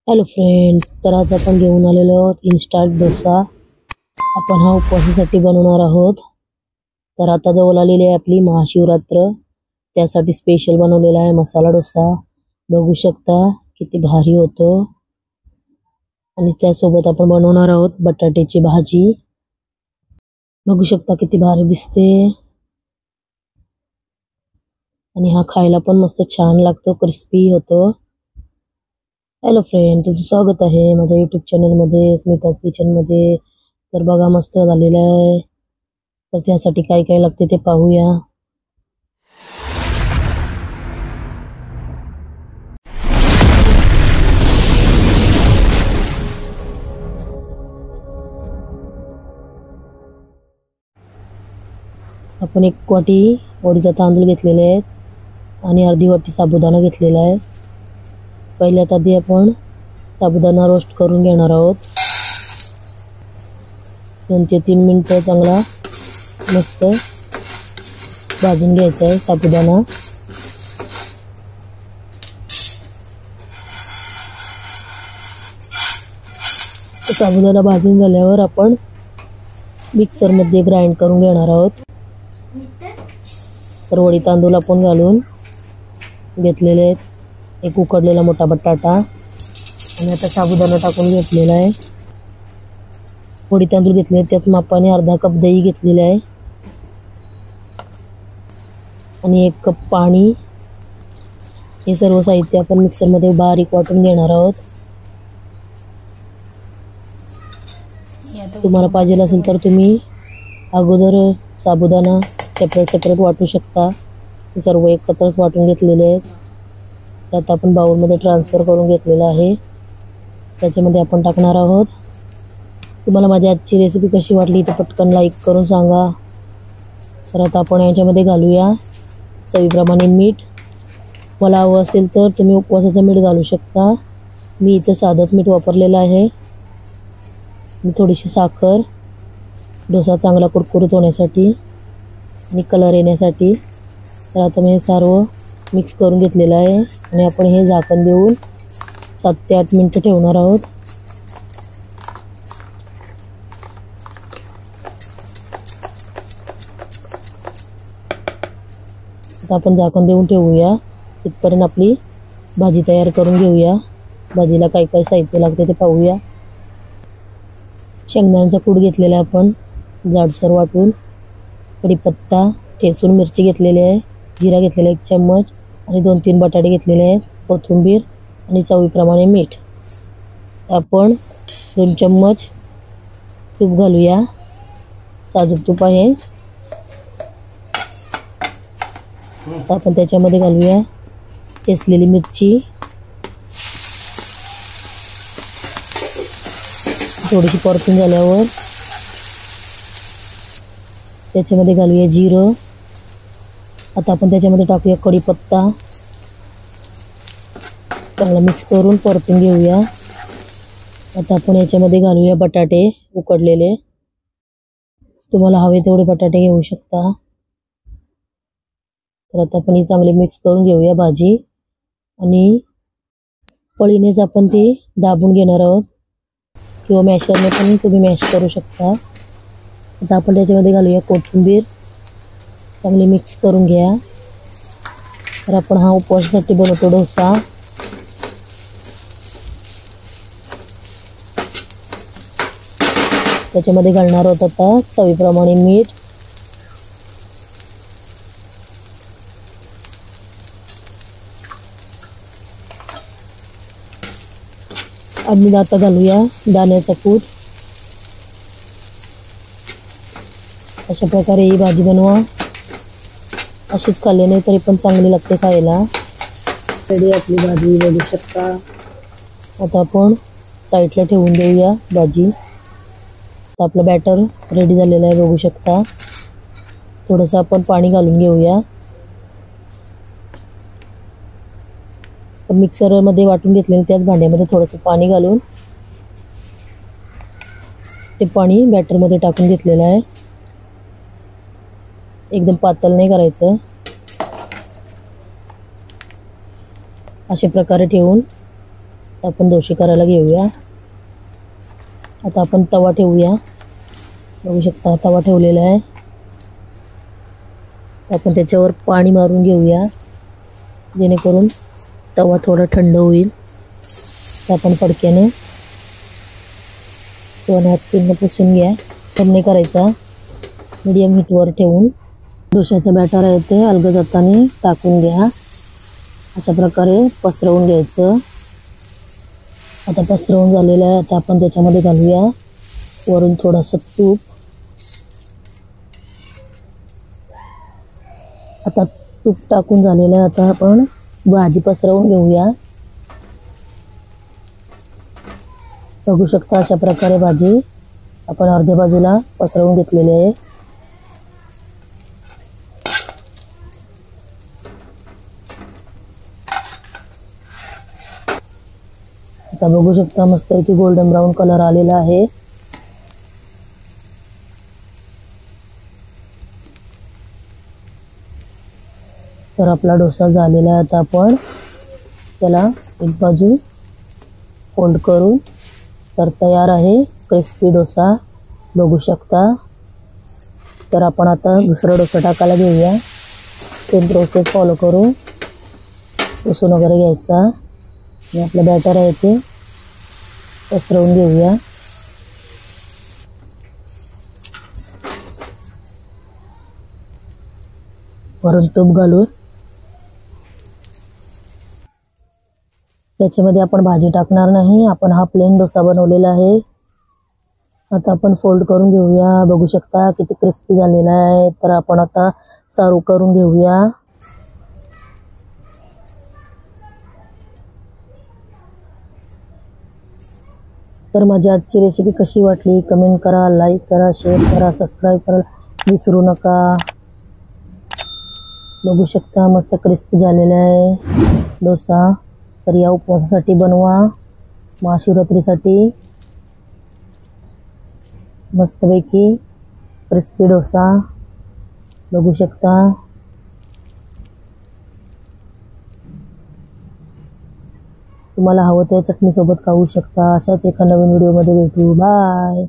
Hello friend, तर आज आपण घेऊन आलेलो आहोत इन्स्टंट डोसा। आपण हा उपवासासाठी बनवणार आहोत। तर आता जवळ आलेली आहे आपली महाशिवरात्र, त्यासाठी स्पेशल बनवलेला आहे मसाला डोसा। बघू शकता किती भारी होतो। आणि त्यासोबत आपण बनवणार आहोत बटाट्याची भाजी। बघू शकता किती भारी दिसते आणि हा खायला पण मस्त छान लागतो, क्रिस्पी होतो। हॅलो फ्रेंड, तुमचं स्वागत आहे माझ्या यूट्यूब चॅनलमध्ये, स्मिताज किचनमध्ये। तर बघा मस्त झालेलं आहे। तर त्यासाठी काय काय लागते ते पाहूया। आपण एक वाटी वडीचा तांदूळ घेतलेले आहेत आणि अर्धी वाटी साबुदाणा घेतलेला आहे। पहिल्यात आधी आपण साबुदाणा रोस्ट करून घेणार आहोत। 2 ते 3 मिनिटं चांगला मस्त भाजून घ्यायचा आहे साबुदाणा। साबुदाणा भाजून झाल्यावर आपण मिक्सर मध्ये ग्राइंड करून घेणार आहोत। तर वडी तांदूळ आपण घालून घेतलेले आहेत, एक उकडलेला मोठा बटाटा आणि आता साबुदाणा टाकून घेतलेला आहे। वडी तांदूळ घेतले त्याच मापाने अर्धा कप दही घेतलेले आहे आणि 1 कप पाणी। हे सर्व साहित्य आपण मिक्सर मध्ये बारीक वाटून घेणार आहोत। तुम्हाला पाहिजे असेल तर तुम्ही अगोदर साबुदाणा सेपरेट वाटू शकता। हे सर्व एकत्रच वाटून घेतलेले आहेत। आता आपण बाउल मध्ये ट्रान्सफर करून घेतलेला आहे। त्याच्यामध्ये आपण टाकणार आहोत। तुम्हाला माझी आजची रेसिपी कशी वाटली ते पटकन लाईक करून सांगा। तर आता आपण याच्यामध्ये घालूया चवीप्रमाणे मीठ। मला हवं असेल तर तुम्ही उपवासाचं मीठ घालू शकता, मी इथं साधंच मीठ वापरलेलं आहे। थोडीशी साखर, डोसा चांगला कुरकुरीत होण्यासाठी आणि कलर येण्यासाठी। तर आता मी हे सर्व मिक्स करून घेतलेलं आहे आणि आपण हे झाकण देऊन 7 ते 8 मिनिटं ठेवणार आहोत। आता आपण झाकण देऊन ठेवूया, तिथपर्यंत आपली भाजी तयार करून घेऊया। भाजीला काय काय साहित्य लागते ते पाहूया। शेंगदाण्याचा कूट घेतलेला आहे आपण जाडसर वाटून, कढीपत्ता ठेचून, मिरची घेतलेली आहे, जिरा घेतलेला 1 चम्मच आणि 2-3 बटाटे घेतलेले आहेत, कोथिंबीर आणि चवीप्रमाणे मीठ। आपण 2 चम्मच तूप घालूया, साजूक तूप आहे। आता आपण त्याच्यामध्ये घालूया ठेचलेली मिरची, थोडीशी परतून झाल्यावर त्याच्यामध्ये घालूया जिरं। आता आपण त्याच्यामध्ये टाकूया कढीपत्ता, चांगला मिक्स करून परतून घेऊया। आता आपण याच्यामध्ये घालूया बटाटे उकडलेले, तुम्हाला हवे तेवढे बटाटे घेऊ शकता। तर आता आपण ही चांगली मिक्स करून घेऊया भाजी आणि पळीनेच आपण ती दाबून घेणार आहोत किंवा मॅशरने पण तुम्ही मॅश करू शकता। आता आपण त्याच्यामध्ये घालूया कोथिंबीर, चांगली मिक्स करून घ्या। तर आपण हा उपवासासाठी बनवतो डोसा। त्याच्यामध्ये घालणार आहोत आता चवीप्रमाणे मीठ, आणि आता घालूया दाण्याचा कूट। अशा प्रकारे ही भाजी बनवा, अशीच खाल्ल्याने तरी पण चांगली लागते खायला। रेडी आपली भाजी बघू शकता। आता आपण साईडला ठेवून देऊया भाजी। तर आपलं बॅटर रेडी झालेलं आहे, बघू शकता। थोडंसं आपण पाणी घालून घेऊया। मिक्सर मध्ये वाटून घेतलेलं त्याच भांड्यामध्ये थोडंसं पाणी घालून ते पाणी बॅटर मध्ये टाकून घेतलेलं आहे। एकदम पातळ नाही करायचं, अशा प्रकारे ठेवून आपण डोसे करायला घेऊया. आता आपण तवा ठेवूया. बघू शकता तवा ठेवलेला आहे. आपण त्याच्यावर पाणी मारून घेऊया जेणेकरून तवा थोडा थंड होईल. तर आपण फडक्याने दोन हाताने पुसून घ्या. कमी करायचा मीडियम हीटवर ठेवून डोशाचं बॅटर आहे ते अलगद हाताने टाकून घ्या. अशा प्रकारे पसरवून घ्यायचं. आता पसरवून झालेलं आहे. आता आपण त्याच्यामध्ये घालूया वरून थोडंसं तूप. आता तूप टाकून झालेलं आहे. आता आपण भाजी पसरवून घेऊया. बघू शकता अशा प्रकारे भाजी आपण अर्ध्या बाजूला पसरवून घेतलेली आहे. आता बघू शकता मस्त आहे की गोल्डन ब्राऊन कलर आलेला आहे. तर आपला डोसा झालेला आहे. आता आपण त्याला एक बाजू फोल्ड करून तर तयार आहे क्रिस्पी डोसा. बघू शकता. तर आपण आता दुसरा डोसा टाकायला घेऊया. सेम प्रोसेस फॉलो करू. पुसून वगैरे घ्यायचा आणि आपलं बॅटर आहे ते पसरवून घेऊया. वरून तूप घालून त्याच्यामध्ये आपण भाजी टाकणार नाही. आपण हा प्लेन डोसा बनवलेला आहे. आता आपण फोल्ड करून घेऊया. बघू शकता किती क्रिस्पी झालेला आहे. तर आपण आता सर्व करून घेऊया. तर माझी आजची रेसिपी कशी वाटली कमेंट करा, लाईक करा, शेअर करा, सबस्क्राईब करायला विसरू नका. बघू शकता मस्त क्रिस्पी झालेला आहे डोसा. तर या उपवासासाठी बनवा, महाशिवरात्रीसाठी मस्तपैकी क्रिस्पी डोसा. बघू शकता. तुम्हाला हवं त्या चटणी सोबत खाऊ शकता. अशाच एका नवीन व्हिडिओमध्ये भेटू. बाय.